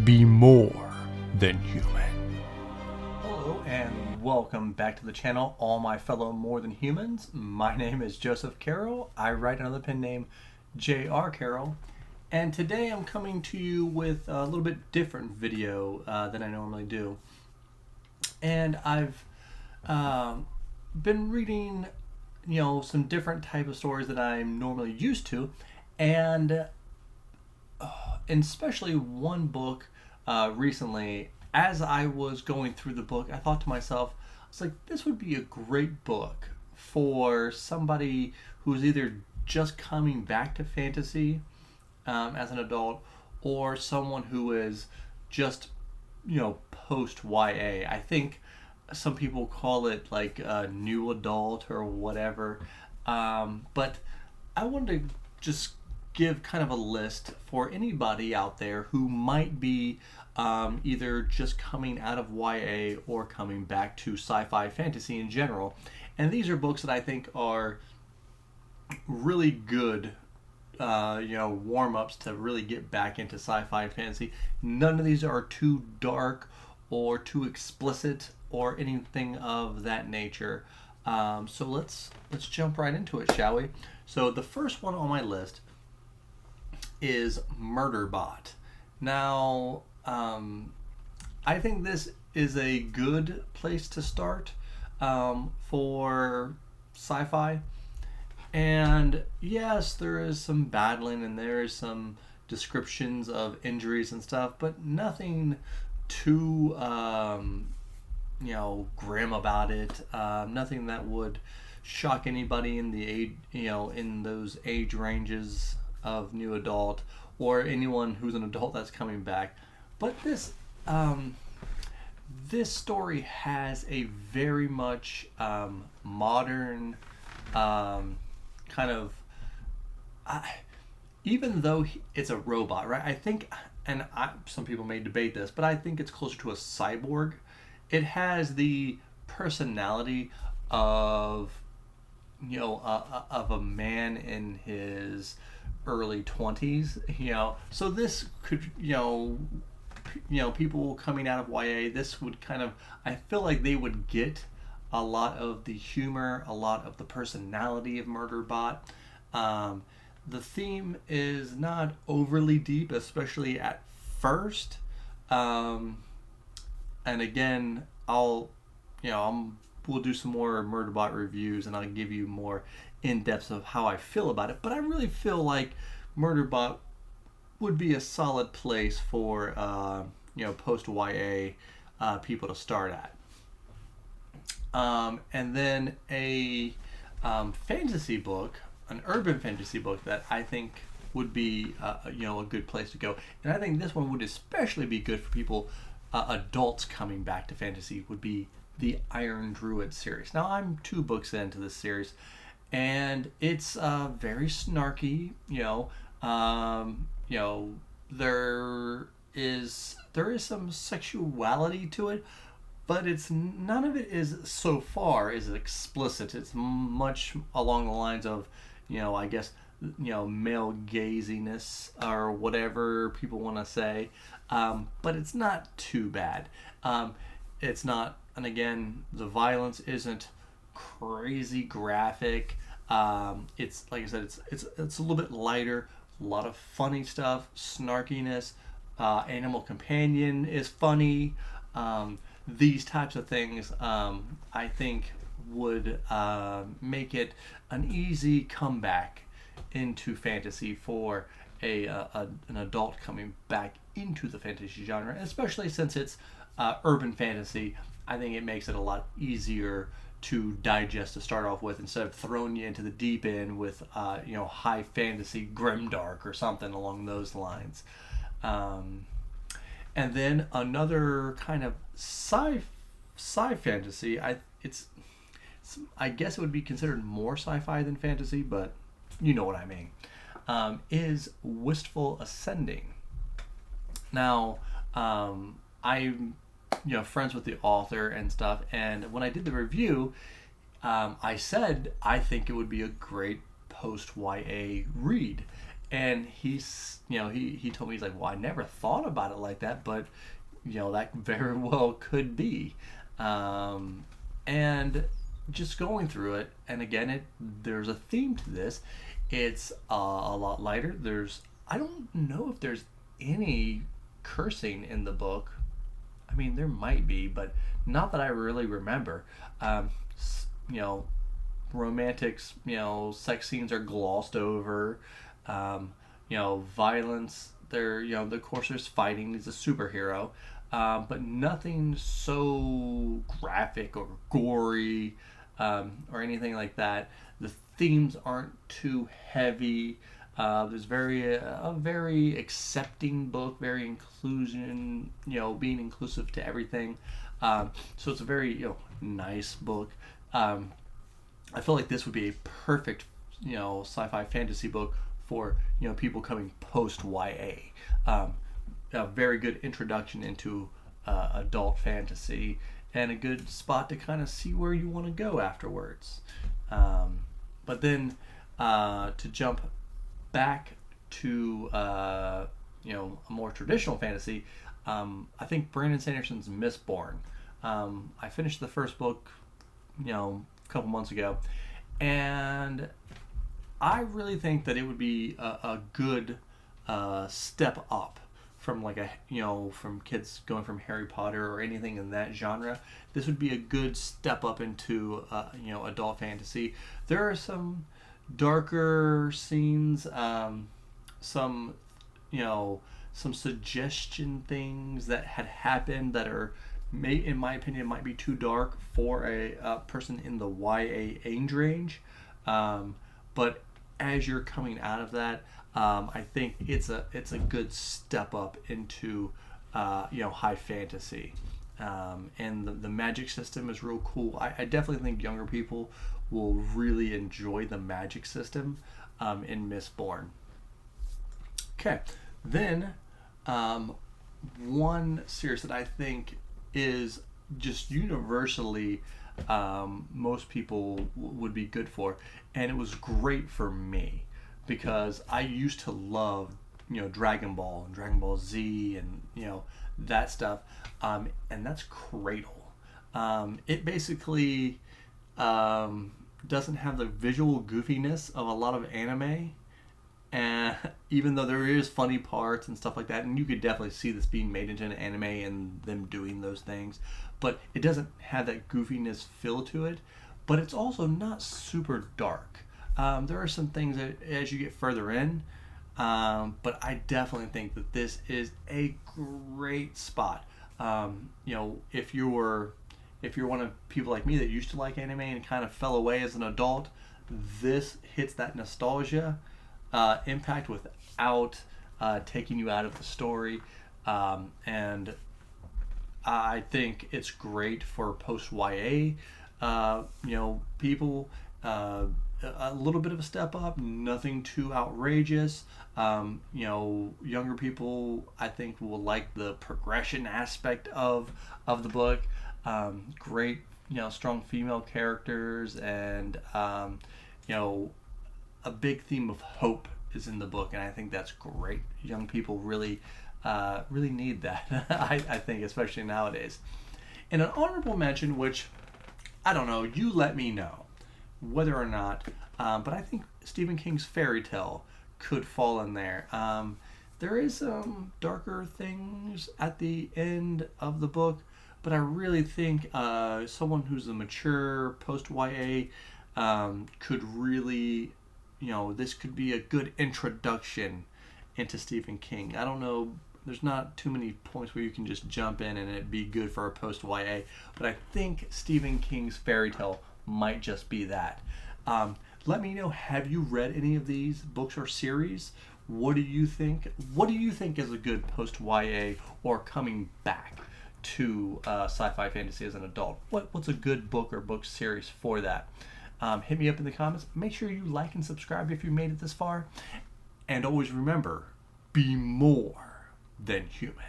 be more than human. Hello and welcome back to the channel, all my fellow more than humans. My name is Joseph Carroll. I write under the pen name J.R. Carroll, and today I'm coming to you with a little bit different video than I normally do. And I've been reading, some different type of stories that I'm normally used to, and especially one book recently. As I was going through the book, I thought to myself, I was like, this would be a great book for somebody who's either just coming back to fantasy as an adult, or someone who is just, post YA. I think some people call it like a new adult or whatever. But I wanted to just give kind of a list for anybody out there who might be either just coming out of YA or coming back to sci-fi fantasy in general. And these are books that I think are really good warm-ups to really get back into sci-fi and fantasy. None of these are too dark or too explicit or anything of that nature. So let's jump right into it, shall we? So the first one on my list is Murderbot. Now, I think this is a good place to start for sci-fi. And yes, there is some battling and there is some descriptions of injuries and stuff, but nothing too grim about it. Nothing that would shock anybody in the age, in those age ranges of new adult, or anyone who's an adult that's coming back. But this story has a very much modern kind of even though it's a robot, right? I think, and some people may debate this, but I think it's closer to a cyborg. It has the personality of of a man in his early 20s, so this could, people coming out of YA, this would kind of, I feel like they would get a lot of the humor, a lot of the personality of Murderbot. The theme is not overly deep, especially at first. And again, we'll do some more Murderbot reviews, and I'll give you more in-depth of how I feel about it. But I really feel like Murderbot would be a solid place for post-YA people to start at. And then a fantasy book, an urban fantasy book that I think would be a good place to go. And I think this one would especially be good for people, adults coming back to fantasy, would be the Iron Druid series. Now, I'm 2 books into this series, and it's very snarky. There is some sexuality to it, but none of it is, so far, is explicit. It's much along the lines of, I guess, male gaziness or whatever people want to say, but it's not too bad. It's not, and again, the violence isn't crazy graphic. It's, like I said, it's a little bit lighter. A lot of funny stuff, snarkiness. Animal companion is funny. These types of things, I think, would make it an easy comeback into fantasy for an adult coming back into the fantasy genre, especially since it's urban fantasy. I think it makes it a lot easier to digest to start off with, instead of throwing you into the deep end with high fantasy grimdark or something along those lines. And then another kind of sci fantasy, I guess it would be considered more sci-fi than fantasy, but you know what I mean, is Wistful Ascending. Now, I'm friends with the author and stuff, and when I did the review, I said I think it would be a great post-YA read. And he told me, he's like, well, I never thought about it like that, but that very well could be. And just going through it, and again, there's a theme to this. It's a lot lighter. I don't know if there's any cursing in the book. I mean, there might be, but not that I really remember. You know, romantics, sex scenes are glossed over. Violence. Of course, there's fighting. He's a superhero, but nothing so graphic or gory, or anything like that. The themes aren't too heavy. There's a very accepting book, very inclusion, being inclusive to everything. So it's a very, nice book. I feel like this would be a perfect, sci-fi fantasy book for, people coming post YA. A very good introduction into adult fantasy, and a good spot to kind of see where you want to go afterwards. But then to jump back to a more traditional fantasy, I think Brandon Sanderson's Mistborn. I finished the first book, a couple months ago, and I really think that it would be a good step up from from kids going from Harry Potter or anything in that genre. This would be a good step up into adult fantasy. There are some darker scenes, some suggestion things that had happened that are, in my opinion, might be too dark for a person in the YA age range. But as you're coming out of that, I think it's a good step up into high fantasy. And the magic system is real cool. I definitely think younger people will really enjoy the magic system in Mistborn. Okay, then one series that I think is just universally most people would be good for, and it was great for me because I used to love Dragon Ball and Dragon Ball Z and that stuff, and that's Cradle. It basically doesn't have the visual goofiness of a lot of anime, and even though there is funny parts and stuff like that, and you could definitely see this being made into an anime and them doing those things, but it doesn't have that goofiness feel to it. But it's also not super dark. There are some things that as you get further in, but I definitely think that this is a great spot. If you're one of people like me that used to like anime and kind of fell away as an adult, this hits that nostalgia impact without taking you out of the story, and I think it's great for post YA people. A little bit of a step up, nothing too outrageous. Younger people I think will like the progression aspect of the book. Great, strong female characters, and a big theme of hope is in the book, and I think that's great. Young people really need that. I think, especially nowadays. And an honorable mention, which I don't know, you let me know whether or not, but I think Stephen King's Fairy Tale could fall in there. There is some darker things at the end of the book, but I really think someone who's a mature post-YA could really, this could be a good introduction into Stephen King. I don't know, there's not too many points where you can just jump in and it'd be good for a post-YA, but I think Stephen King's Fairy Tale might just be that. Let me know, have you read any of these books or series? What do you think? What do you think is a good post-YA or coming back to sci-fi fantasy as an adult? What's a good book or book series for that? Hit me up in the comments. Make sure you like and subscribe if you made it this far. And always remember, be more than human.